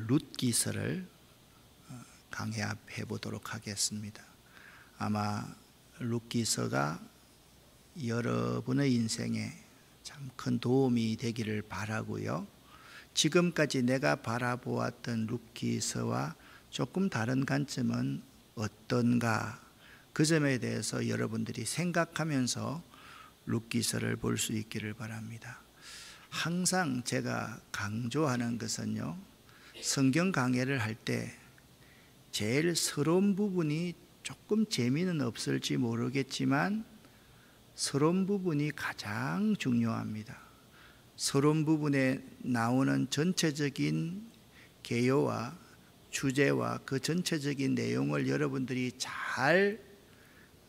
룻기서를 강해해 보도록 하겠습니다. 아마 룻기서가 여러분의 인생에 참 큰 도움이 되기를 바라고요. 지금까지 내가 바라보았던 룻기서와 조금 다른 관점은 어떤가, 그 점에 대해서 여러분들이 생각하면서 룻기서를 볼 수 있기를 바랍니다. 항상 제가 강조하는 것은요, 성경 강해를 할 때 제일 서러운 부분이 조금 재미는 없을지 모르겠지만 서러운 부분이 가장 중요합니다. 서러운 부분에 나오는 전체적인 개요와 주제와 그 전체적인 내용을 여러분들이 잘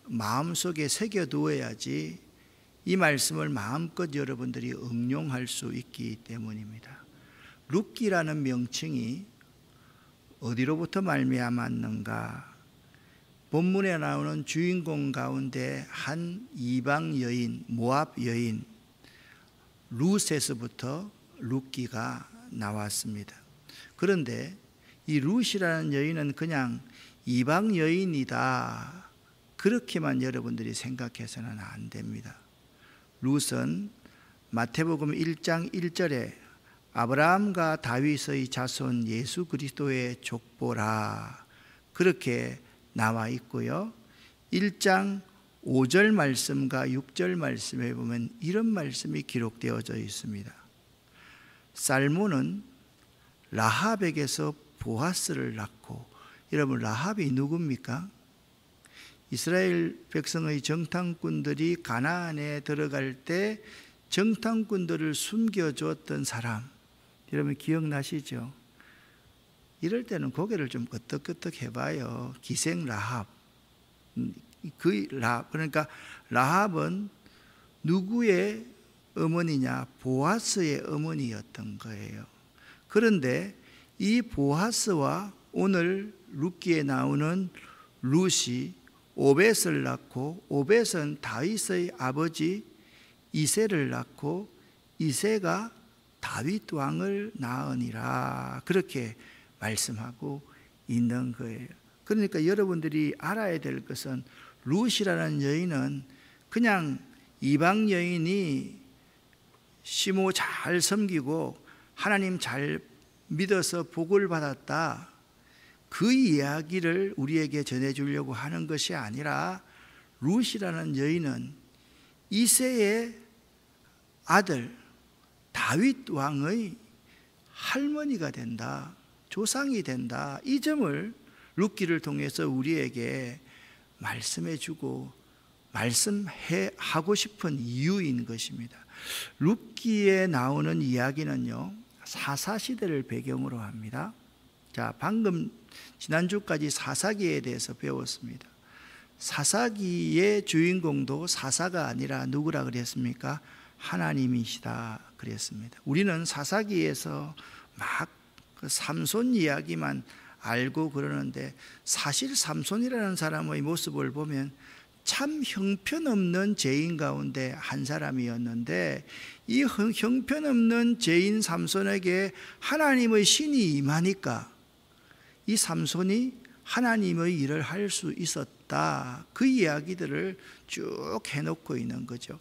마음속에 새겨두어야지 이 말씀을 마음껏 여러분들이 응용할 수 있기 때문입니다. 룻기라는 명칭이 어디로부터 말미암았는가? 본문에 나오는 주인공 가운데 한 이방 여인, 모압 여인 룻에서부터 룻기가 나왔습니다. 그런데 이 룻이라는 여인은 그냥 이방 여인이다, 그렇게만 여러분들이 생각해서는 안 됩니다. 룻은 마태복음 1장 1절에 아브라함과 다윗의 자손 예수 그리스도의 족보라, 그렇게 나와 있고요. 1장 5절 말씀과 6절 말씀에 보면 이런 말씀이 기록되어져 있습니다. 살몬은 라합에게서 보아스를 낳고, 여러분 라합이 누굽니까? 이스라엘 백성의 정탐꾼들이 가나안에 들어갈 때 정탐꾼들을 숨겨주었던 사람, 여러분 기억나시죠? 이럴 때는 고개를 좀 끄덕끄덕 해봐요. 기생 라합. 그러니까 라합은 누구의 어머니냐? 보아스의 어머니였던 거예요. 그런데 이 보아스와 오늘 룻기에 나오는 룻이 오벳을 낳고, 오벳은 다윗의 아버지 이새를 낳고, 이새가 다윗 왕을 낳으니라, 그렇게 말씀하고 있는 거예요. 그러니까 여러분들이 알아야 될 것은 룻이라는 여인은 그냥 이방 여인이 시모 잘 섬기고 하나님 잘 믿어서 복을 받았다, 그 이야기를 우리에게 전해주려고 하는 것이 아니라 룻이라는 여인은 이새의 아들 다윗 왕의 할머니가 된다, 조상이 된다, 이 점을 룻기를 통해서 우리에게 말씀해주고 말씀하고 싶은 이유인 것입니다. 룻기에 나오는 이야기는요, 사사시대를 배경으로 합니다. 자, 방금 지난주까지 사사기에 대해서 배웠습니다. 사사기의 주인공도 사사가 아니라 누구라 그랬습니까? 하나님이시다 그랬습니다. 우리는 사사기에서 막 그 삼손 이야기만 알고 그러는데, 사실 삼손이라는 사람의 모습을 보면 참 형편없는 죄인 가운데 한 사람이었는데, 이 형편없는 죄인 삼손에게 하나님의 신이 임하니까 이 삼손이 하나님의 일을 할 수 있었다, 그 이야기들을 쭉 해놓고 있는 거죠.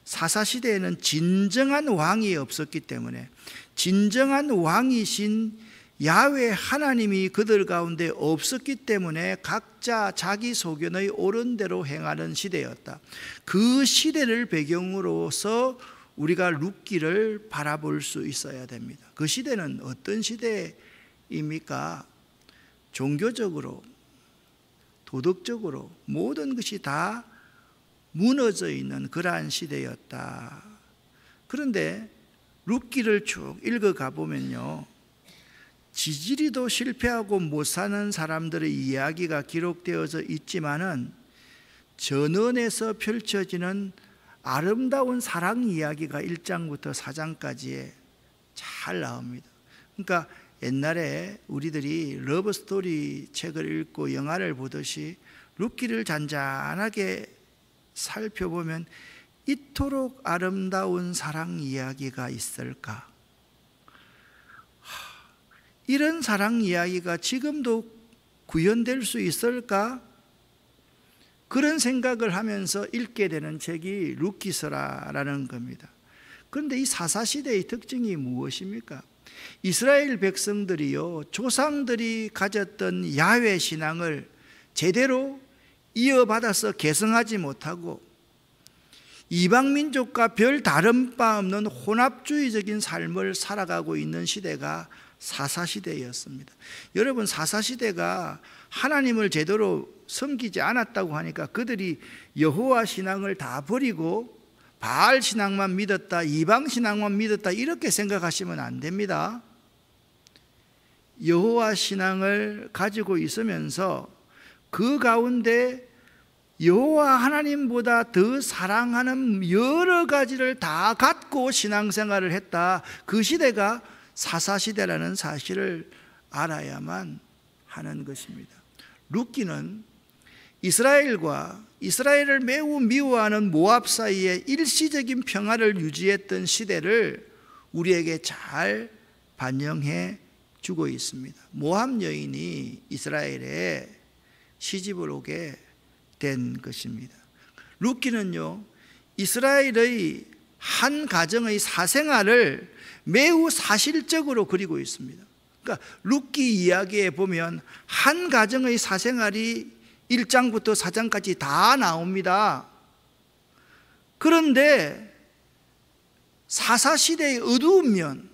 사사시대에는 진정한 왕이 없었기 때문에, 진정한 왕이신 야훼 하나님이 그들 가운데 없었기 때문에 각자 자기 소견의 옳은 대로 행하는 시대였다. 그 시대를 배경으로서 우리가 룻기를 바라볼 수 있어야 됩니다. 그 시대는 어떤 시대입니까? 종교적으로, 도덕적으로 모든 것이 다 무너져 있는 그러한 시대였다. 그런데 룻기를 쭉 읽어가 보면요, 지지리도 실패하고 못 사는 사람들의 이야기가 기록되어져 있지만은 전원에서 펼쳐지는 아름다운 사랑 이야기가 1장부터 4장까지에 잘 나옵니다. 그러니까 옛날에 우리들이 러브스토리 책을 읽고 영화를 보듯이 룻기를 잔잔하게 살펴보면 이토록 아름다운 사랑 이야기가 있을까? 이런 사랑 이야기가 지금도 구현될 수 있을까? 그런 생각을 하면서 읽게 되는 책이 룻기서라라는 겁니다. 그런데 이 사사시대의 특징이 무엇입니까? 이스라엘 백성들이요, 조상들이 가졌던 야훼 신앙을 제대로 이어받아서 계승하지 못하고 이방민족과 별 다른 바 없는 혼합주의적인 삶을 살아가고 있는 시대가 사사시대였습니다. 여러분, 사사시대가 하나님을 제대로 섬기지 않았다고 하니까 그들이 여호와 신앙을 다 버리고 바알 신앙만 믿었다, 이방 신앙만 믿었다, 이렇게 생각하시면 안 됩니다. 여호와 신앙을 가지고 있으면서 그 가운데 여호와 하나님보다 더 사랑하는 여러 가지를 다 갖고 신앙생활을 했다. 그 시대가 사사시대라는 사실을 알아야만 하는 것입니다. 룻기는 이스라엘과 이스라엘을 매우 미워하는 모압 사이에 일시적인 평화를 유지했던 시대를 우리에게 잘 반영해 주고 있습니다. 모압 여인이 이스라엘에 시집을 오게 된 것입니다. 룻기는요, 이스라엘의 한 가정의 사생활을 매우 사실적으로 그리고 있습니다. 그러니까 룻기 이야기에 보면 한 가정의 사생활이 1장부터 4장까지 다 나옵니다. 그런데 사사시대의 어두운 면,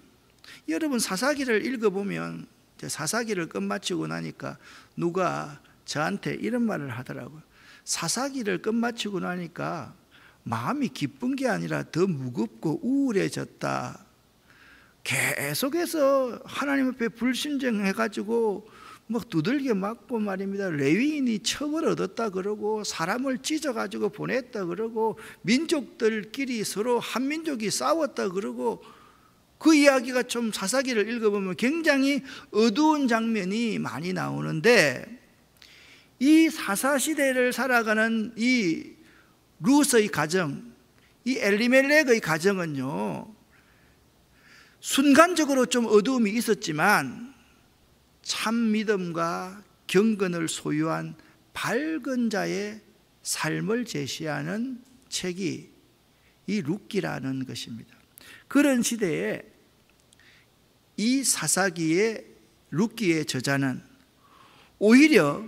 여러분 사사기를 읽어보면, 사사기를 끝마치고 나니까 누가 저한테 이런 말을 하더라고요. 사사기를 끝마치고 나니까 마음이 기쁜 게 아니라 더 무겁고 우울해졌다. 계속해서 하나님 앞에 불순종해가지고 막 두들겨 맞고 말입니다. 레위인이 처벌 얻었다 그러고 사람을 찢어가지고 보냈다 그러고 민족들끼리 서로 한 민족이 싸웠다 그러고, 그 이야기가 좀 사사기를 읽어보면 굉장히 어두운 장면이 많이 나오는데, 이 사사시대를 살아가는 이 룻의 가정, 이 엘리멜렉의 가정은요, 순간적으로 좀 어두움이 있었지만 참 믿음과 경건을 소유한 밝은 자의 삶을 제시하는 책이 이 룻기라는 것입니다. 그런 시대에 이 사사기의 룻기의 저자는 오히려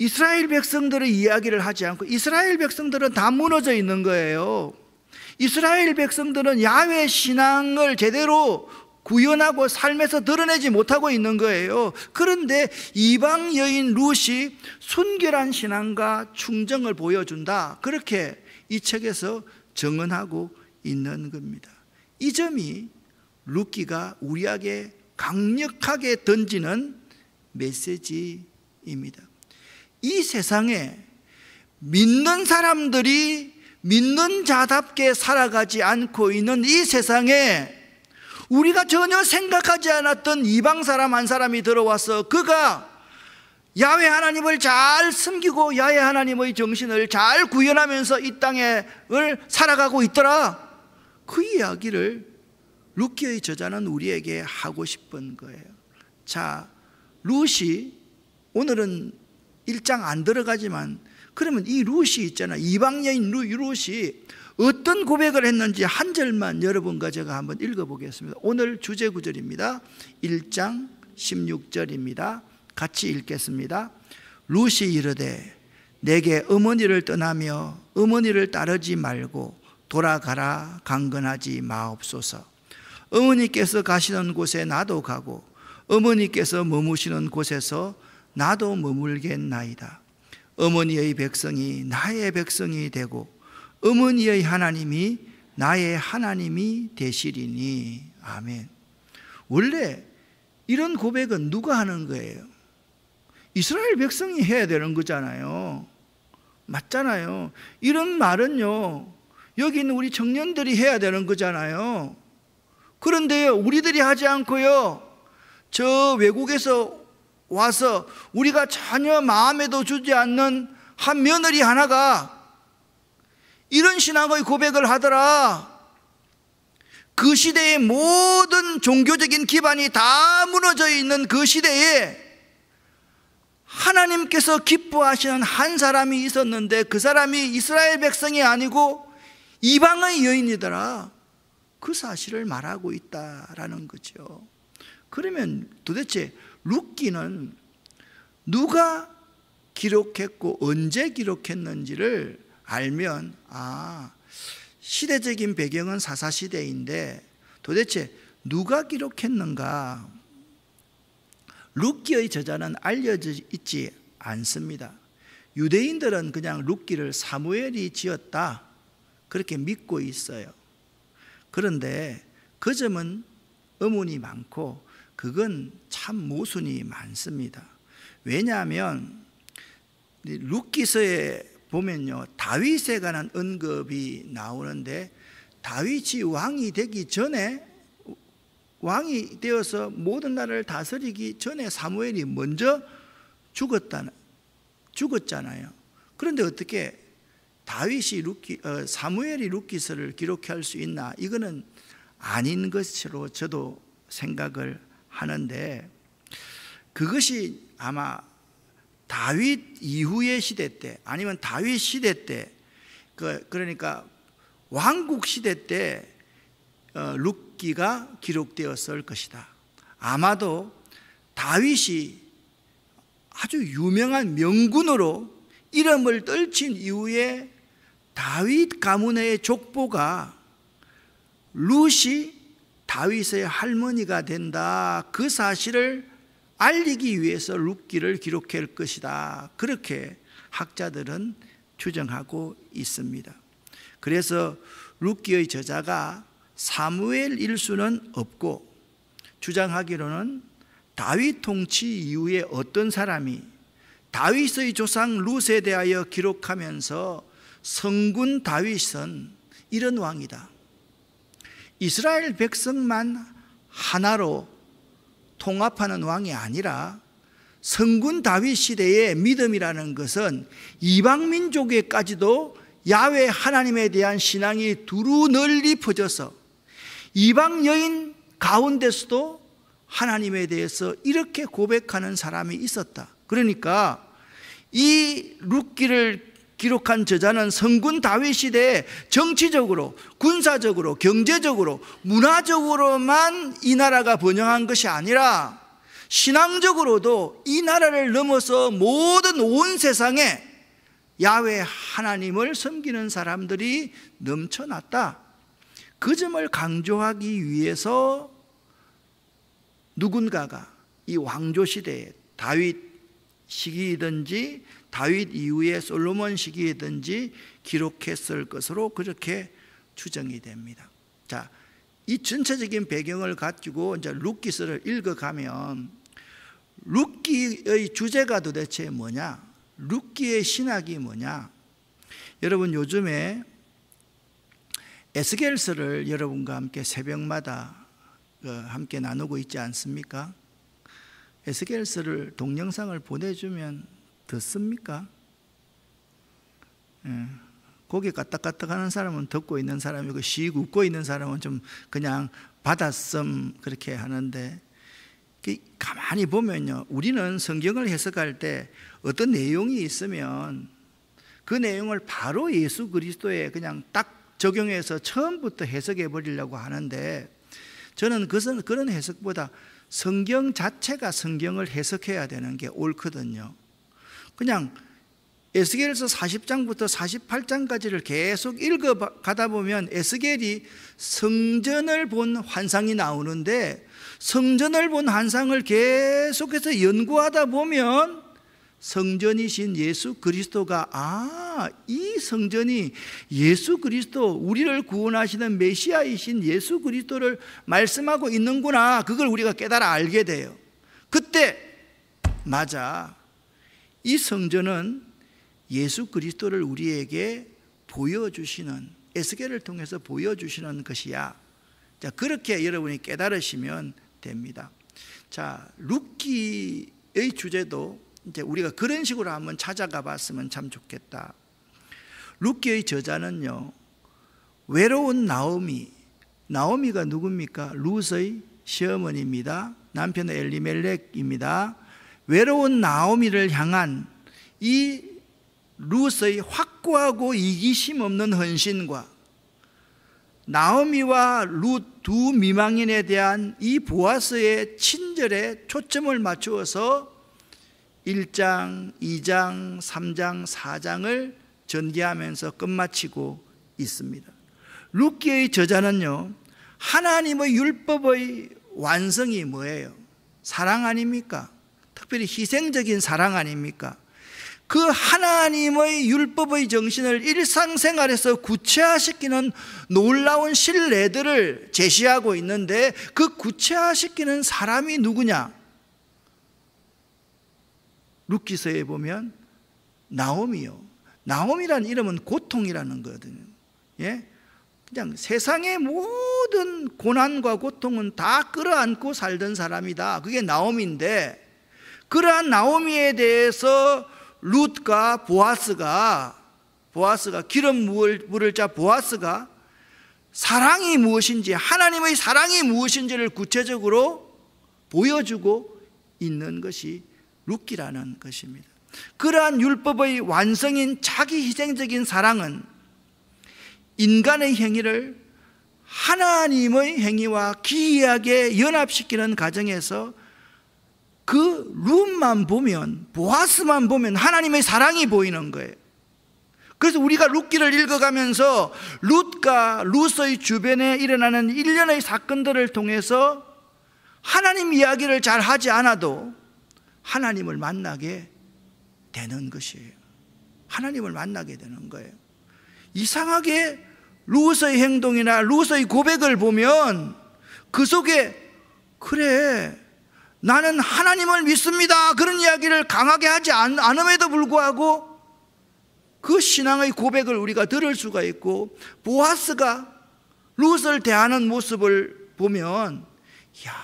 이스라엘 백성들의 이야기를 하지 않고, 이스라엘 백성들은 다 무너져 있는 거예요. 이스라엘 백성들은 야훼 신앙을 제대로 구현하고 삶에서 드러내지 못하고 있는 거예요. 그런데 이방 여인 룻이 순결한 신앙과 충정을 보여준다, 그렇게 이 책에서 정언하고 있는 겁니다. 이 점이 룻기가 우리에게 강력하게 던지는 메시지입니다. 이 세상에 믿는 사람들이 믿는 자답게 살아가지 않고 있는 이 세상에 우리가 전혀 생각하지 않았던 이방 사람 한 사람이 들어와서 그가 야훼 하나님을 잘 섬기고 야훼 하나님의 정신을 잘 구현하면서 이 땅을 살아가고 있더라. 그 이야기를 룻기의 저자는 우리에게 하고 싶은 거예요. 자, 룻이 오늘은 1장 안 들어가지만, 그러면 이 룻이 있잖아요. 이방 여인 룻이 어떤 고백을 했는지 한 절만 여러분과 제가 한번 읽어보겠습니다. 오늘 주제 구절입니다. 1장 16절입니다. 같이 읽겠습니다. 룻이 이르되 내게 어머니를 떠나며 어머니를 따르지 말고 돌아가라 강건하지 마옵소서. 어머니께서 가시는 곳에 나도 가고 어머니께서 머무시는 곳에서 나도 머물겠나이다. 어머니의 백성이 나의 백성이 되고 어머니의 하나님이 나의 하나님이 되시리니. 아멘. 원래 이런 고백은 누가 하는 거예요? 이스라엘 백성이 해야 되는 거잖아요. 맞잖아요. 이런 말은요, 여기 있는 우리 청년들이 해야 되는 거잖아요. 그런데 우리들이 하지 않고요, 저 외국에서 와서 우리가 전혀 마음에도 주지 않는 한 며느리 하나가 이런 신앙의 고백을 하더라. 그 시대의 모든 종교적인 기반이 다 무너져 있는 그 시대에 하나님께서 기뻐하시는 한 사람이 있었는데 그 사람이 이스라엘 백성이 아니고 이방의 여인이더라. 그 사실을 말하고 있다라는 거죠. 그러면 도대체 룻기는 누가 기록했고 언제 기록했는지를 알면 시대적인 배경은 사사시대인데 도대체 누가 기록했는가? 룻기의 저자는 알려져 있지 않습니다. 유대인들은 그냥 룻기를 사무엘이 지었다 그렇게 믿고 있어요. 그런데 그 점은 의문이 많고 그건 참 모순이 많습니다. 왜냐하면 룻기서에 보면요, 다윗에 관한 언급이 나오는데 다윗이 왕이 되기 전에, 왕이 되어서 모든 나라를 다스리기 전에 사무엘이 먼저 죽었잖아요. 그런데 어떻게 다윗이 사무엘이 룻기서를 기록할 수 있나? 이거는 아닌 것으로 저도 생각을 하는데, 그것이 아마 다윗 이후의 시대 때 아니면 다윗 시대 때, 그러니까 왕국 시대 때 룻기가 기록되었을 것이다. 아마도 다윗이 아주 유명한 명군으로 이름을 떨친 이후에 다윗 가문의 족보가 룻이 다윗의 할머니가 된다, 그 사실을 알리기 위해서 룻기를 기록할 것이다, 그렇게 학자들은 추정하고 있습니다. 그래서 룻기의 저자가 사무엘일 수는 없고, 주장하기로는 다윗 통치 이후에 어떤 사람이 다윗의 조상 룻에 대하여 기록하면서 성군 다윗은 이런 왕이다, 이스라엘 백성만 하나로 통합하는 왕이 아니라 성군 다윗 시대의 믿음이라는 것은 이방 민족에까지도 야훼 하나님에 대한 신앙이 두루 널리 퍼져서 이방 여인 가운데서도 하나님에 대해서 이렇게 고백하는 사람이 있었다. 그러니까 이 룻기를 기록한 저자는 성군 다윗 시대에 정치적으로, 군사적으로, 경제적으로, 문화적으로만 이 나라가 번영한 것이 아니라 신앙적으로도 이 나라를 넘어서 모든 온 세상에 야훼 하나님을 섬기는 사람들이 넘쳐났다. 그 점을 강조하기 위해서 누군가가 이 왕조 시대에 다윗 시기이든지 다윗 이후에 솔로몬 시기이든지 기록했을 것으로 그렇게 추정이 됩니다. 자, 이 전체적인 배경을 가지고 이제 룻기서를 읽어가면 룻기의 주제가 도대체 뭐냐? 룻기의 신학이 뭐냐? 여러분, 요즘에 에스겔서를 여러분과 함께 새벽마다 함께 나누고 있지 않습니까? 에스겔서를 동영상을 보내주면 듣습니까? 고개 까딱까딱 하는 사람은 듣고 있는 사람이고 씩 웃고 있는 사람은 좀 그냥 받았음 그렇게 하는데, 가만히 보면요, 우리는 성경을 해석할 때 어떤 내용이 있으면 그 내용을 바로 예수 그리스도에 그냥 딱 적용해서 처음부터 해석해 버리려고 하는데, 저는 그런 해석보다 성경 자체가 성경을 해석해야 되는 게 옳거든요. 그냥 에스겔서 40장부터 48장까지를 계속 읽어가다 보면 에스겔이 성전을 본 환상이 나오는데, 성전을 본 환상을 계속해서 연구하다 보면 성전이신 예수 그리스도가 이 성전이 예수 그리스도, 우리를 구원하시는 메시아이신 예수 그리스도를 말씀하고 있는구나, 그걸 우리가 깨달아 알게 돼요. 그때 맞아, 이 성전은 예수 그리스도를 우리에게 보여주시는, 에스겔을 통해서 보여주시는 것이야. 자, 그렇게 여러분이 깨달으시면 됩니다. 자, 룻기의 주제도 이제 우리가 그런 식으로 한번 찾아가 봤으면 참 좋겠다. 룻기의 저자는요, 외로운 나오미, 나오미가 누굽니까? 룻의 시어머니입니다. 남편은 엘리멜렉입니다. 외로운 나오미를 향한 이 룻의 확고하고 이기심 없는 헌신과 나오미와 룻 두 미망인에 대한 이 보아스의 친절에 초점을 맞추어서 1장, 2장, 3장, 4장을 전개하면서 끝마치고 있습니다. 룻기의 저자는요, 하나님의 율법의 완성이 뭐예요? 사랑 아닙니까? 특별히 희생적인 사랑 아닙니까? 그 하나님의 율법의 정신을 일상생활에서 구체화시키는 놀라운 신뢰들을 제시하고 있는데, 그 구체화시키는 사람이 누구냐? 룻기서에 보면 나오미요. 나오미라는 이름은 고통이라는 거거든요. 예? 그냥 세상의 모든 고난과 고통은 다 끌어안고 살던 사람이다. 그게 나오미인데, 그러한 나오미에 대해서 룻과 보아스가 기름 부을 자 보아스가 사랑이 무엇인지, 하나님의 사랑이 무엇인지를 구체적으로 보여주고 있는 것이 룻기라는 것입니다. 그러한 율법의 완성인 자기 희생적인 사랑은 인간의 행위를 하나님의 행위와 기이하게 연합시키는 과정에서 그 룻만 보면, 보아스만 보면 하나님의 사랑이 보이는 거예요. 그래서 우리가 룻기를 읽어가면서 룻과 룻의 주변에 일어나는 일련의 사건들을 통해서 하나님 이야기를 잘 하지 않아도 하나님을 만나게 되는 것이에요. 하나님을 만나게 되는 거예요. 이상하게 룻의 행동이나 룻의 고백을 보면 그 속에, 그래, 나는 하나님을 믿습니다, 그런 이야기를 강하게 하지 않음에도 불구하고 그 신앙의 고백을 우리가 들을 수가 있고, 보아스가 룻을 대하는 모습을 보면, 이야,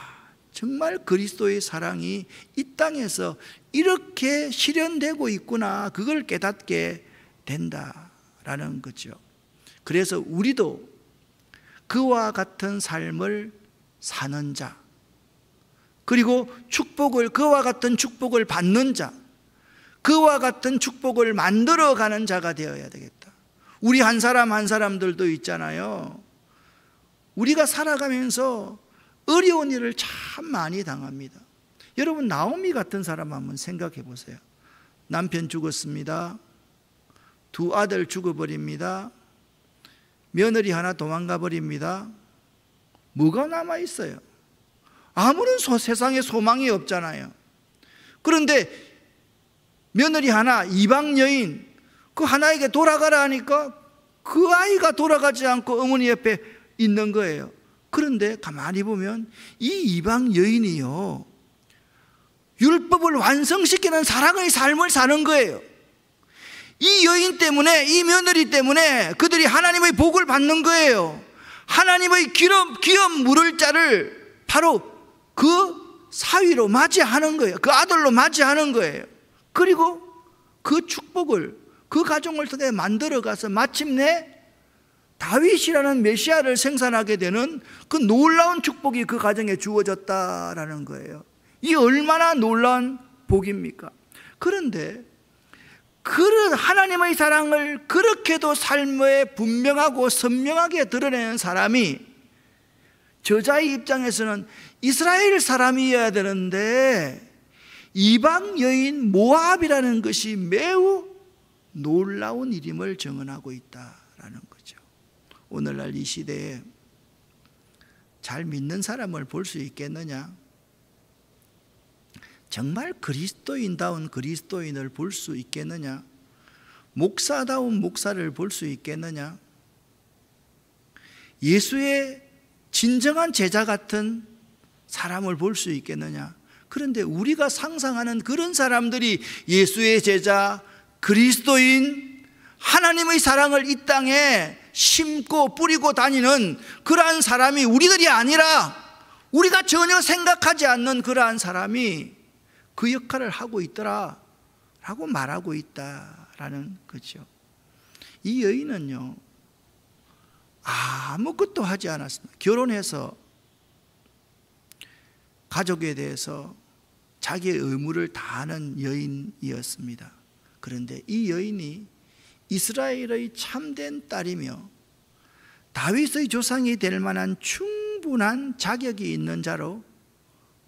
정말 그리스도의 사랑이 이 땅에서 이렇게 실현되고 있구나, 그걸 깨닫게 된다라는 거죠. 그래서 우리도 그와 같은 삶을 사는 자, 그리고 그와 같은 축복을 받는 자, 그와 같은 축복을 만들어가는 자가 되어야 되겠다. 우리 한 사람 한 사람들도 있잖아요. 우리가 살아가면서 어려운 일을 참 많이 당합니다. 여러분, 나오미 같은 사람 한번 생각해 보세요. 남편 죽었습니다. 두 아들 죽어버립니다. 며느리 하나 도망가 버립니다. 뭐가 남아있어요? 아무런 세상에 소망이 없잖아요. 그런데 며느리 하나, 이방 여인, 그 하나에게 돌아가라 하니까 그 아이가 돌아가지 않고 어머니 옆에 있는 거예요. 그런데 가만히 보면 이 이방 여인이요, 율법을 완성시키는 사랑의 삶을 사는 거예요. 이 여인 때문에, 이 며느리 때문에 그들이 하나님의 복을 받는 거예요. 하나님의 기업 물을 자를 바로 그 사위로 맞이하는 거예요. 그 아들로 맞이하는 거예요. 그리고 그 축복을 그 가정을 통해 만들어가서 마침내 다윗이라는 메시아를 생산하게 되는 그 놀라운 축복이 그 가정에 주어졌다라는 거예요. 이 얼마나 놀라운 복입니까? 그런데 그런 하나님의 사랑을 그렇게도 삶에 분명하고 선명하게 드러내는 사람이, 저자의 입장에서는 이스라엘 사람이어야 되는데 이방 여인 모압이라는 것이 매우 놀라운 일임을 증언하고 있다라는 거죠. 오늘날 이 시대에 잘 믿는 사람을 볼 수 있겠느냐? 정말 그리스도인다운 그리스도인을 볼 수 있겠느냐? 목사다운 목사를 볼 수 있겠느냐? 예수의 진정한 제자 같은 사람을 볼 수 있겠느냐? 그런데 우리가 상상하는 그런 사람들이 예수의 제자, 그리스도인, 하나님의 사랑을 이 땅에 심고 뿌리고 다니는 그러한 사람이 우리들이 아니라, 우리가 전혀 생각하지 않는 그러한 사람이 그 역할을 하고 있더라 라고 말하고 있다라는 거죠. 이 여인은요, 아무것도 하지 않았습니다. 결혼해서 가족에 대해서 자기의 의무를 다하는 여인이었습니다. 그런데 이 여인이 이스라엘의 참된 딸이며 다윗의 조상이 될 만한 충분한 자격이 있는 자로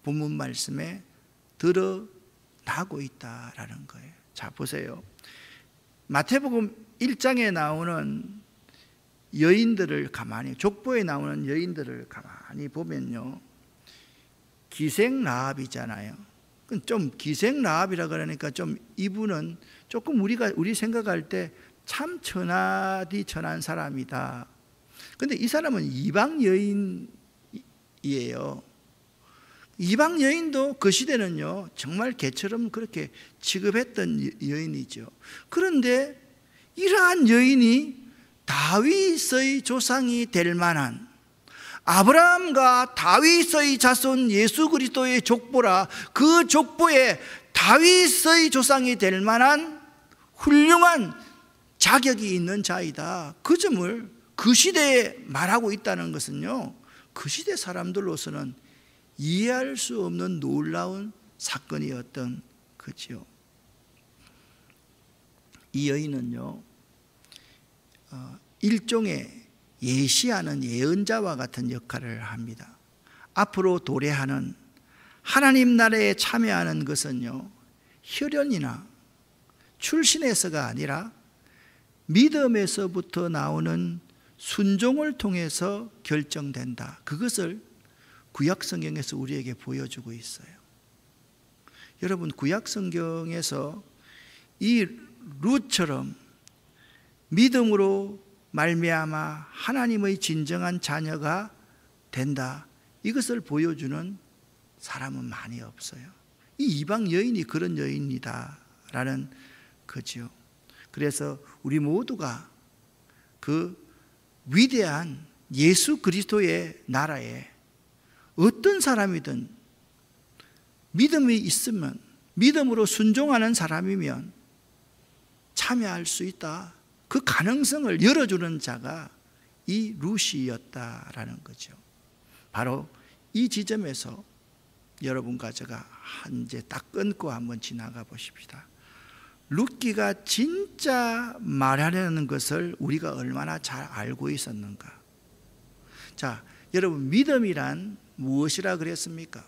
본문 말씀에 드러나고 있다라는 거예요. 자, 보세요. 마태복음 1장에 나오는 여인들을 족보에 나오는 여인들을 가만히 보면요, 기생라합이잖아요. 좀 기생라합이라 그러니까 좀 이분은 조금 우리 생각할 때 참 천하디 천한 사람이다. 근데 이 사람은 이방 여인이에요. 이방 여인도 그 시대는요, 정말 개처럼 그렇게 취급했던 여인이죠. 그런데 이러한 여인이 다윗의 조상이 될 만한, 아브라함과 다윗의 자손 예수 그리스도의 족보라, 그 족보에 다윗의 조상이 될 만한 훌륭한 자격이 있는 자이다. 그 점을 그 시대에 말하고 있다는 것은요, 그 시대 사람들로서는 이해할 수 없는 놀라운 사건이었던 거지요. 이 여인은요, 일종의 예시하는 예언자와 같은 역할을 합니다. 앞으로 도래하는 하나님 나라에 참여하는 것은요, 혈연이나 출신에서가 아니라 믿음에서부터 나오는 순종을 통해서 결정된다. 그것을 구약 성경에서 우리에게 보여주고 있어요. 여러분, 구약 성경에서 이 룻처럼 믿음으로 말미암아 하나님의 진정한 자녀가 된다, 이것을 보여주는 사람은 많이 없어요. 이 이방 여인이 그런 여인이다라는 거죠. 그래서 우리 모두가 그 위대한 예수 그리스도의 나라에 어떤 사람이든 믿음이 있으면, 믿음으로 순종하는 사람이면 참여할 수 있다. 그 가능성을 열어주는 자가 이 룻이었다라는 거죠. 바로 이 지점에서 여러분과 제가 이제 딱 끊고 한번 지나가 보십시다. 룻기가 진짜 말하려는 것을 우리가 얼마나 잘 알고 있었는가. 자, 여러분, 믿음이란 무엇이라 그랬습니까?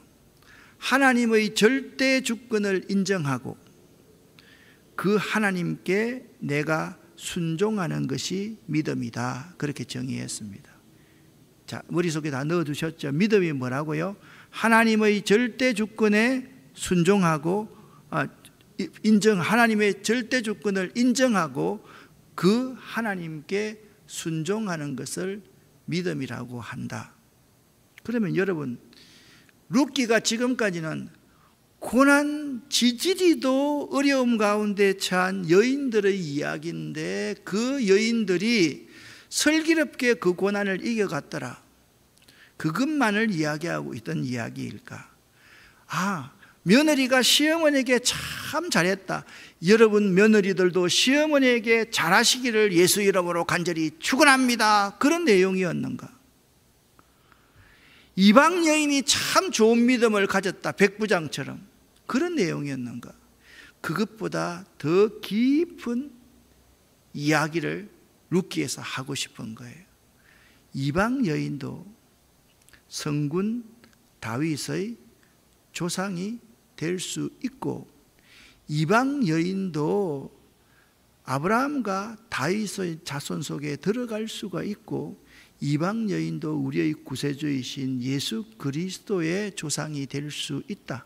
하나님의 절대 주권을 인정하고 그 하나님께 내가 순종하는 것이 믿음이다, 그렇게 정의했습니다. 자, 머릿속에 다 넣어두셨죠? 믿음이 뭐라고요? 하나님의 절대 주권에 순종하고 하나님의 절대 주권을 인정하고 그 하나님께 순종하는 것을 믿음이라고 한다. 그러면 여러분, 룻기가 지금까지는 고난 지지리도 어려움 가운데 처한 여인들의 이야기인데, 그 여인들이 슬기롭게 그 고난을 이겨갔더라, 그것만을 이야기하고 있던 이야기일까? 며느리가 시어머니에게 참 잘했다. 여러분 며느리들도 시어머니에게 잘하시기를 예수 이름으로 간절히 축원합니다, 그런 내용이었는가? 이방 여인이 참 좋은 믿음을 가졌다, 백부장처럼, 그런 내용이었는가? 그것보다 더 깊은 이야기를 룻기에서 하고 싶은 거예요. 이방 여인도 성군 다윗의 조상이 될 수 있고, 이방 여인도 아브라함과 다윗의 자손 속에 들어갈 수가 있고, 이방 여인도 우리의 구세주이신 예수 그리스도의 조상이 될 수 있다.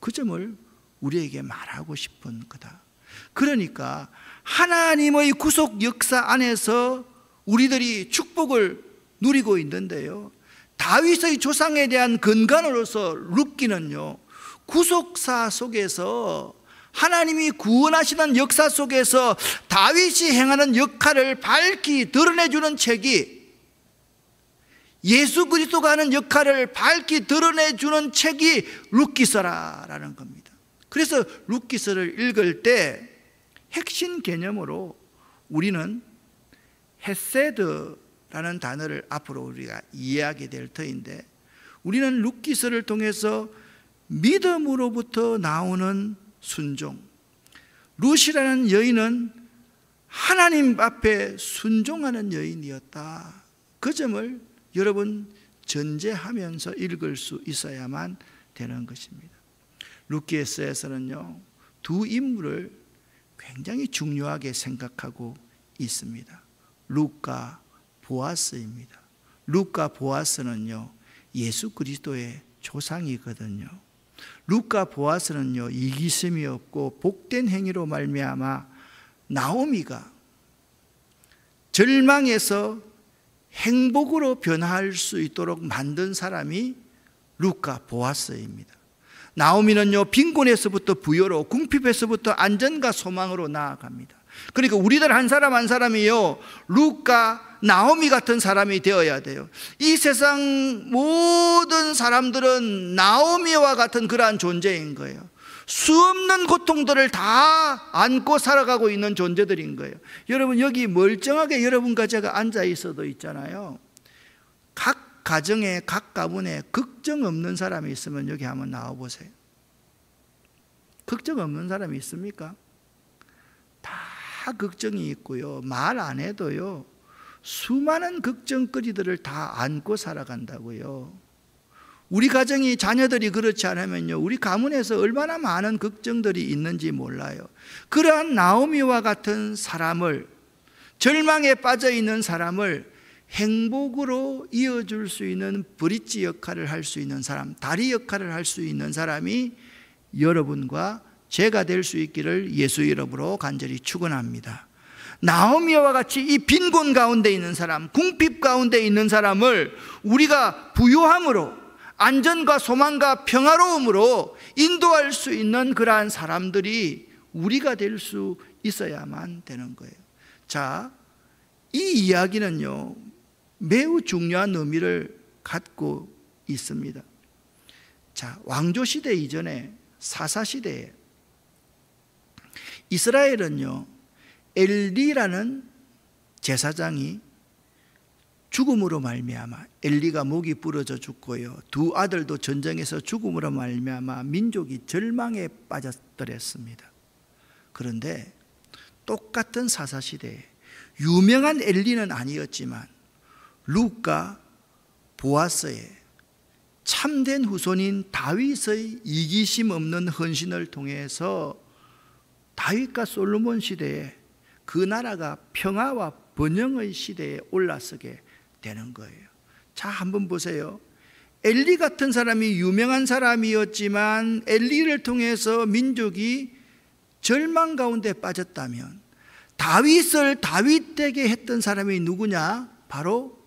그 점을 우리에게 말하고 싶은 거다. 그러니까 하나님의 구속 역사 안에서 우리들이 축복을 누리고 있는데요, 다윗의 조상에 대한 근간으로서 룻기는요, 구속사 속에서 하나님이 구원하시는 역사 속에서 다윗이 행하는 역할을 밝히 드러내주는 책이, 예수 그리스도가 하는 역할을 밝히 드러내주는 책이 룻기서라라는 겁니다. 그래서 룻기서를 읽을 때 핵심 개념으로 우리는 헤세드라는 라는 단어를 앞으로 우리가 이해하게 될 터인데, 우리는 룻기서를 통해서 믿음으로부터 나오는 순종, 룻이라는 여인은 하나님 앞에 순종하는 여인이었다, 그 점을 여러분 전제하면서 읽을 수 있어야만 되는 것입니다. 룻기서에서는요, 두 인물을 굉장히 중요하게 생각하고 있습니다. 룻과 보아스입니다. 룻과 보아스는요, 예수 그리스도의 조상이거든요. 룻과 보아스는요, 이기심이 없고 복된 행위로 말미암아 나오미가 절망에서 행복으로 변화할 수 있도록 만든 사람이 룻과 보아스입니다. 나오미는요, 빈곤에서부터 부여로, 궁핍에서부터 안전과 소망으로 나아갑니다. 그러니까 우리들 한 사람 한 사람이요, 룻과 나오미 같은 사람이 되어야 돼요. 이 세상 모든 사람들은 나오미와 같은 그러한 존재인 거예요. 수없는 고통들을 다 안고 살아가고 있는 존재들인 거예요. 여러분, 여기 멀쩡하게 여러분과 제가 앉아 있어도 있잖아요, 각 가정에, 각 가문에 걱정 없는 사람이 있으면 여기 한번 나와 보세요. 걱정 없는 사람이 있습니까? 다 걱정이 있고요, 말 안 해도요, 수많은 걱정거리들을 다 안고 살아간다고요. 우리 가정이, 자녀들이 그렇지 않으면요, 우리 가문에서 얼마나 많은 걱정들이 있는지 몰라요. 그러한 나오미와 같은 사람을, 절망에 빠져 있는 사람을 행복으로 이어줄 수 있는 브릿지 역할을 할 수 있는 사람, 다리 역할을 할 수 있는 사람이 여러분과 제가 될 수 있기를 예수 이름으로 간절히 축원합니다. 나오미와 같이 이 빈곤 가운데 있는 사람, 궁핍 가운데 있는 사람을 우리가 부요함으로, 안전과 소망과 평화로움으로 인도할 수 있는 그러한 사람들이 우리가 될 수 있어야만 되는 거예요. 자, 이 이야기는요, 매우 중요한 의미를 갖고 있습니다. 자, 왕조시대 이전에 사사시대에 이스라엘은요, 엘리라는 제사장이 죽음으로 말미암아, 엘리가 목이 부러져 죽고요, 두 아들도 전쟁에서 죽음으로 말미암아 민족이 절망에 빠졌더랬습니다. 그런데 똑같은 사사시대에 유명한 엘리는 아니었지만 룻과 보아스의 참된 후손인 다윗의 이기심 없는 헌신을 통해서 다윗과 솔로몬 시대에 그 나라가 평화와 번영의 시대에 올라서게 되는 거예요. 자, 한번 보세요. 엘리 같은 사람이 유명한 사람이었지만 엘리를 통해서 민족이 절망 가운데 빠졌다면 다윗을 다윗되게 했던 사람이 누구냐? 바로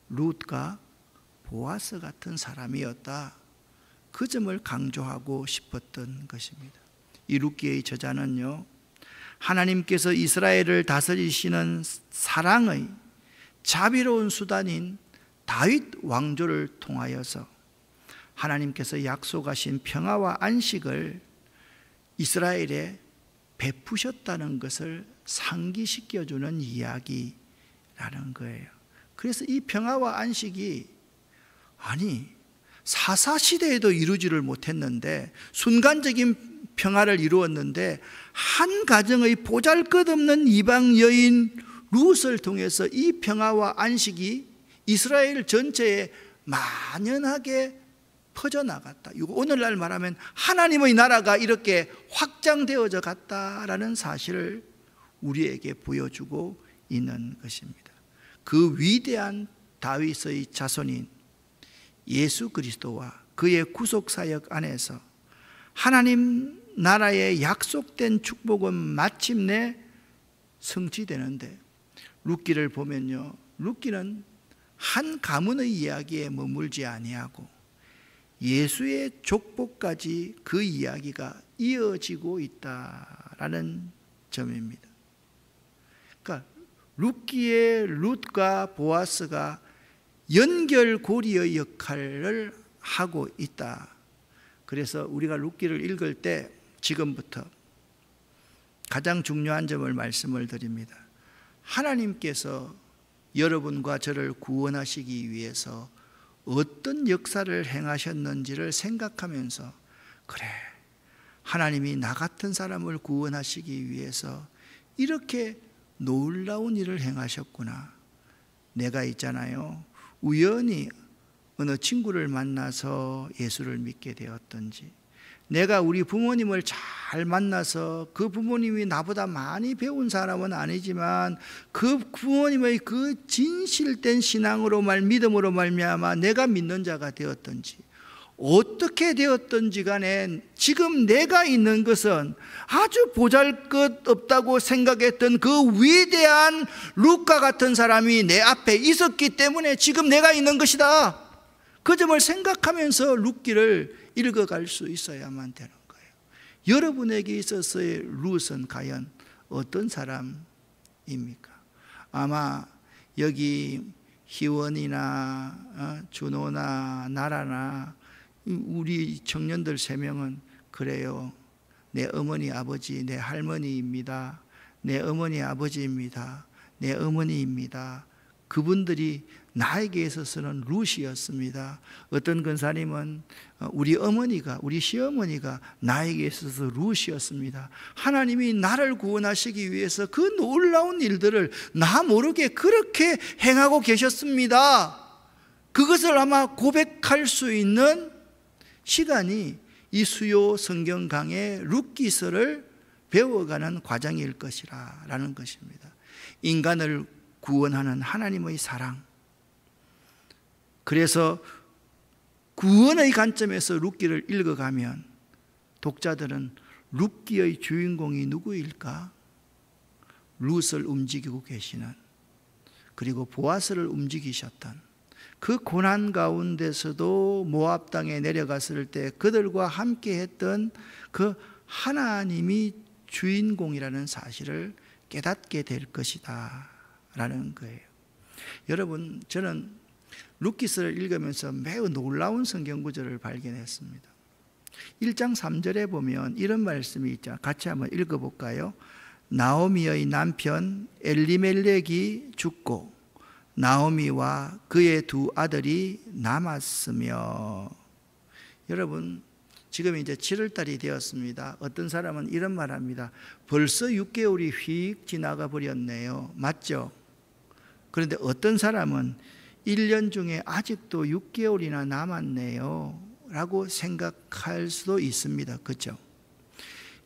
룻과 보아스 같은 사람이었다, 그 점을 강조하고 싶었던 것입니다. 이 룻기의 저자는요, 하나님께서 이스라엘을 다스리시는 사랑의 자비로운 수단인 다윗 왕조를 통하여서 하나님께서 약속하신 평화와 안식을 이스라엘에 베푸셨다는 것을 상기시켜주는 이야기라는 거예요. 그래서 이 평화와 안식이, 아니, 사사시대에도 이루지를 못했는데, 순간적인 평화를 이루었는데, 한 가정의 보잘것없는 이방 여인 룻을 통해서 이 평화와 안식이 이스라엘 전체에 만연하게 퍼져나갔다. 이거 오늘날 말하면 하나님의 나라가 이렇게 확장되어져 갔다라는 사실을 우리에게 보여주고 있는 것입니다. 그 위대한 다윗의 자손인 예수 그리스도와 그의 구속사역 안에서 하나님 나라의 약속된 축복은 마침내 성취되는데, 룻기를 보면요, 룻기는 한 가문의 이야기에 머물지 아니하고 예수의 족보까지 그 이야기가 이어지고 있다라는 점입니다. 그러니까 룻기의 룻과 보아스가 연결고리의 역할을 하고 있다. 그래서 우리가 룻기를 읽을 때 지금부터 가장 중요한 점을 말씀을 드립니다. 하나님께서 여러분과 저를 구원하시기 위해서 어떤 역사를 행하셨는지를 생각하면서, 그래, 하나님이 나 같은 사람을 구원하시기 위해서 이렇게 놀라운 일을 행하셨구나. 내가 있잖아요, 우연히 어느 친구를 만나서 예수를 믿게 되었던지, 내가 우리 부모님을 잘 만나서 그 부모님이 나보다 많이 배운 사람은 아니지만 그 부모님의 그 진실된 신앙으로 믿음으로 말미암아 내가 믿는 자가 되었던지, 어떻게 되었던지 간에 지금 내가 있는 것은 아주 보잘것없다고 생각했던 그 위대한 루카 같은 사람이 내 앞에 있었기 때문에 지금 내가 있는 것이다. 그 점을 생각하면서 룻기를 읽어갈 수 있어야만 되는 거예요. 여러분에게 있어서의 룻은 과연 어떤 사람입니까? 아마 여기 희원이나 준호나 나라나 우리 청년들 3명은 그래요, 내 어머니 아버지 내 할머니입니다, 내 어머니 아버지입니다, 내 어머니입니다. 그분들이 나에게 있어서는 룻이었습니다. 어떤 권사님은 우리 어머니가, 우리 시어머니가 나에게 있어서 룻이었습니다. 하나님이 나를 구원하시기 위해서 그 놀라운 일들을 나 모르게 그렇게 행하고 계셨습니다. 그것을 아마 고백할 수 있는 시간이 이 수요 성경 강의 룻기서를 배워가는 과정일 것이라 라는 것입니다. 인간을 구원하는 하나님의 사랑, 그래서 구원의 관점에서 룻기를 읽어가면 독자들은 룻기의 주인공이 누구일까? 룻을 움직이고 계시는, 그리고 보아스를 움직이셨던, 그 고난 가운데서도 모압 땅에 내려갔을 때 그들과 함께 했던 그 하나님이 주인공이라는 사실을 깨닫게 될 것이다 라는 거예요. 여러분, 저는 룻기서를 읽으면서 매우 놀라운 성경 구절을 발견했습니다. 1장 3절에 보면 이런 말씀이 있죠. 같이 한번 읽어볼까요? 나오미의 남편 엘리멜렉이 죽고 나오미와 그의 2 아들이 남았으며. 여러분, 지금 이제 7월달이 되었습니다. 어떤 사람은 이런 말 합니다. 벌써 6개월이 휙 지나가 버렸네요. 맞죠? 그런데 어떤 사람은 1년 중에 아직도 6개월이나 남았네요 라고 생각할 수도 있습니다. 그렇죠?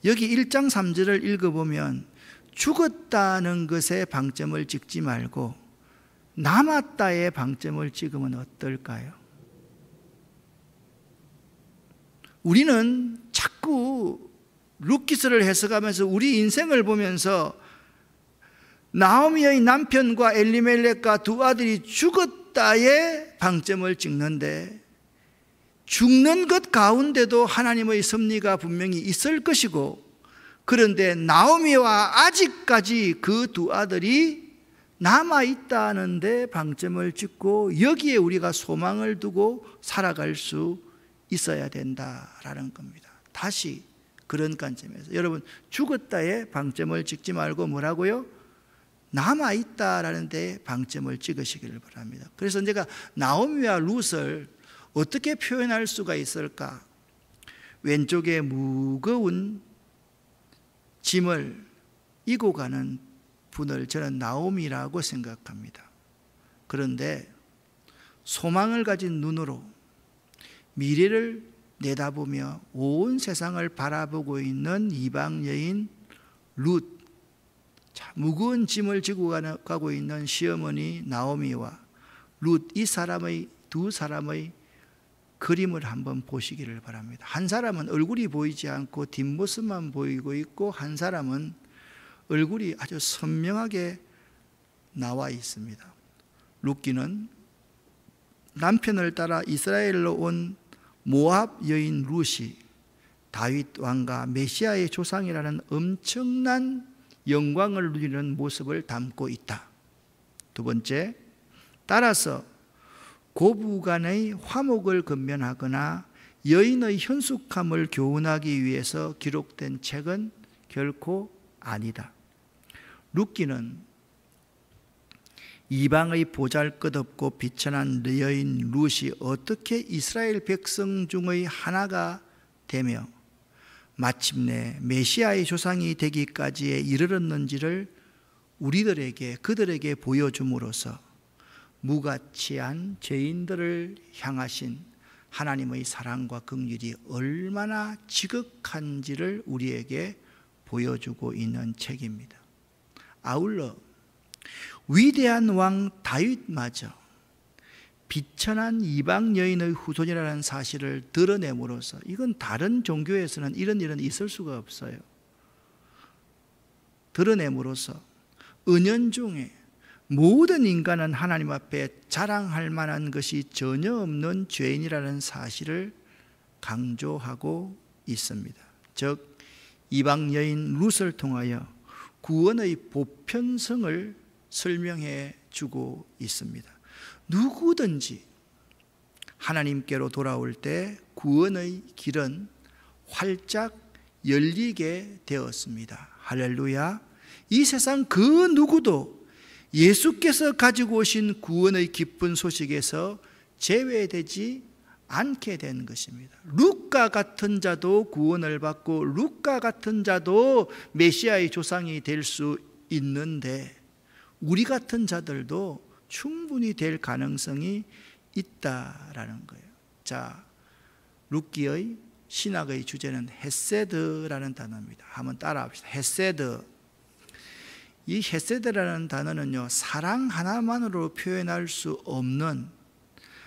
여기 1장 3절을 읽어보면 죽었다는 것에 방점을 찍지 말고 남았다에 방점을 찍으면 어떨까요? 우리는 자꾸 룻기서를 해석하면서 우리 인생을 보면서 나오미의 남편과 엘리멜렉과 2 아들이 죽었다에 방점을 찍는데, 죽는 것 가운데도 하나님의 섭리가 분명히 있을 것이고, 그런데 나오미와 아직까지 그 2 아들이 남아있다는 데 방점을 찍고 여기에 우리가 소망을 두고 살아갈 수 있어야 된다라는 겁니다. 다시 그런 관점에서 여러분, 죽었다에 방점을 찍지 말고 뭐라고요? 남아있다라는 데 방점을 찍으시기를 바랍니다. 그래서 제가 나오미와 룻을 어떻게 표현할 수가 있을까? 왼쪽에 무거운 짐을 이고 가는 분을 저는 나오미라고 생각합니다. 그런데 소망을 가진 눈으로 미래를 내다보며 온 세상을 바라보고 있는 이방 여인 룻, 무거운 짐을 지고 가고 있는 시어머니 나오미와 룻, 이 사람의 2 사람의 그림을 한번 보시기를 바랍니다. 한 사람은 얼굴이 보이지 않고 뒷모습만 보이고 있고, 한 사람은 얼굴이 아주 선명하게 나와 있습니다. 룻기는 남편을 따라 이스라엘로 온 모압 여인 룻이 다윗 왕과 메시아의 조상이라는 엄청난 영광을 누리는 모습을 담고 있다. 2 번째, 따라서 고부간의 화목을 건면하거나 여인의 현숙함을 교훈하기 위해서 기록된 책은 결코 아니다. 룻기는 이방의 보잘것없고 비천한 여인 룻이 어떻게 이스라엘 백성 중의 하나가 되며 마침내 메시아의 조상이 되기까지에 이르렀는지를 그들에게 보여줌으로써 무가치한 죄인들을 향하신 하나님의 사랑과 긍휼이 얼마나 지극한지를 우리에게 보여주고 있는 책입니다. 아울러 위대한 왕 다윗마저 비천한 이방 여인의 후손이라는 사실을 드러냄으로써, 이건 다른 종교에서는 이런 일은 있을 수가 없어요. 드러냄으로써 은연중에 모든 인간은 하나님 앞에 자랑할 만한 것이 전혀 없는 죄인이라는 사실을 강조하고 있습니다. 즉 이방 여인 룻을 통하여 구원의 보편성을 설명해 주고 있습니다. 누구든지 하나님께로 돌아올 때 구원의 길은 활짝 열리게 되었습니다. 할렐루야. 이 세상 그 누구도 예수께서 가지고 오신 구원의 기쁜 소식에서 제외되지 않게 된 것입니다. 룻과 같은 자도 구원을 받고 룻과 같은 자도 메시아의 조상이 될 수 있는데 우리 같은 자들도 충분히 될 가능성이 있다라는 거예요. 자, 룻기의 신학의 주제는 헤세드라는 단어입니다. 한번 따라합시다. 헤세드. 이 헤세드라는 단어는요, 사랑 하나만으로 표현할 수 없는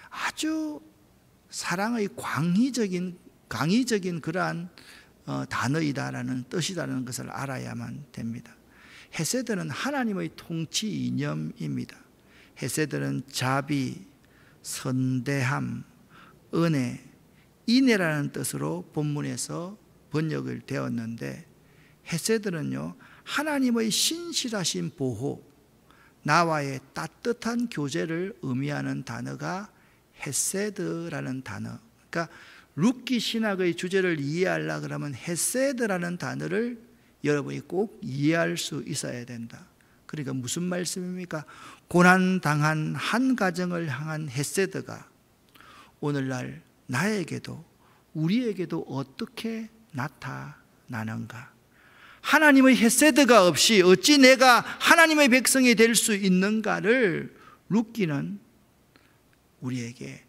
아주 사랑의 광의적인 그러한 단어이다라는 뜻이라는 것을 알아야만 됩니다. 헤세드는 하나님의 통치 이념입니다. 헤세드는 자비, 선대함, 은혜, 인애라는 뜻으로 본문에서 번역을 되었는데, 헤세드는요 하나님의 신실하신 보호, 나와의 따뜻한 교제를 의미하는 단어가 헤세드라는 단어. 그러니까 룻기 신학의 주제를 이해하려고 그러면 헤세드라는 단어를 여러분이 꼭 이해할 수 있어야 된다. 그러니까 무슨 말씀입니까? 고난당한 한 가정을 향한 헤세드가 오늘날 나에게도 우리에게도 어떻게 나타나는가? 하나님의 헤세드가 없이 어찌 내가 하나님의 백성이 될 수 있는가를 룻기는 우리에게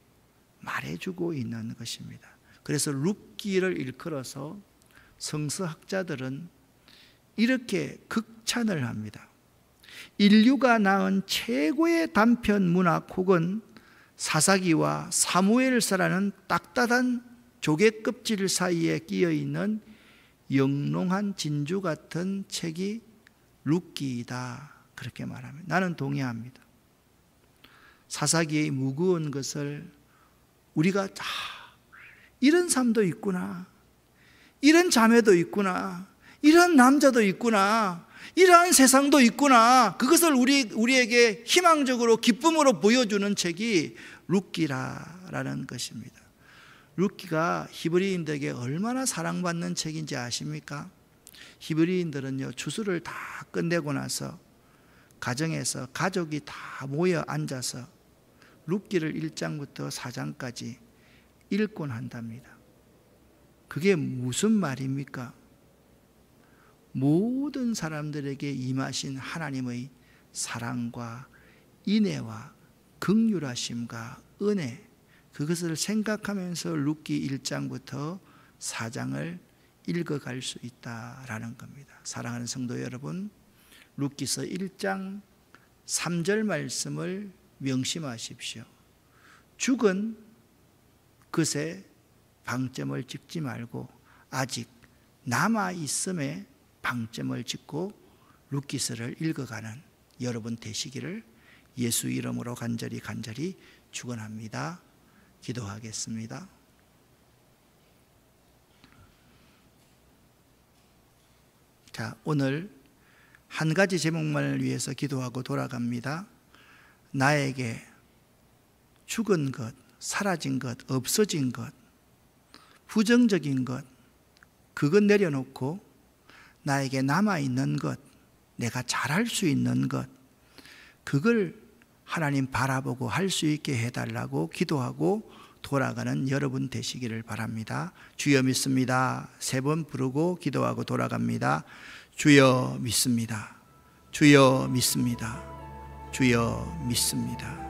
말해주고 있는 것입니다. 그래서 룻기를 일컬어서 성서학자들은 이렇게 극찬을 합니다. 인류가 낳은 최고의 단편 문학 혹은 사사기와 사무엘서라는 딱딱한 조개 껍질 사이에 끼어 있는 영롱한 진주 같은 책이 룻기이다, 그렇게 말합니다. 나는 동의합니다. 사사기의 무거운 것을 우리가 이런 삶도 있구나, 이런 자매도 있구나, 이런 남자도 있구나, 이러한 세상도 있구나, 그것을 우리에게 희망적으로 기쁨으로 보여주는 책이 룻기라는 것입니다. 룻기가 히브리인들에게 얼마나 사랑받는 책인지 아십니까? 히브리인들은요, 추수를 다 끝내고 나서 가정에서 가족이 다 모여 앉아서 룻기를 1장부터 4장까지 읽곤 한답니다. 그게 무슨 말입니까? 모든 사람들에게 임하신 하나님의 사랑과 인애와 긍휼하심과 은혜, 그것을 생각하면서 룻기 1장부터 4장을 읽어갈 수 있다라는 겁니다. 사랑하는 성도 여러분, 룻기서 1장 3절 말씀을 명심하십시오. 죽은 것에 방점을 찍지 말고 아직 남아있음에 방점을 찍고 룻기서를 읽어가는 여러분 되시기를 예수 이름으로 간절히 축원합니다. 기도하겠습니다. 자, 오늘 한 가지 제목만을 위해서 기도하고 돌아갑니다. 나에게 죽은 것, 사라진 것, 없어진 것, 부정적인 것, 그것 내려놓고 나에게 남아있는 것, 내가 잘할 수 있는 것, 그걸 하나님 바라보고 할 수 있게 해달라고 기도하고 돌아가는 여러분 되시기를 바랍니다. 주여 믿습니다. 3번 부르고 기도하고 돌아갑니다. 주여 믿습니다. 주여 믿습니다. 주여 믿습니다.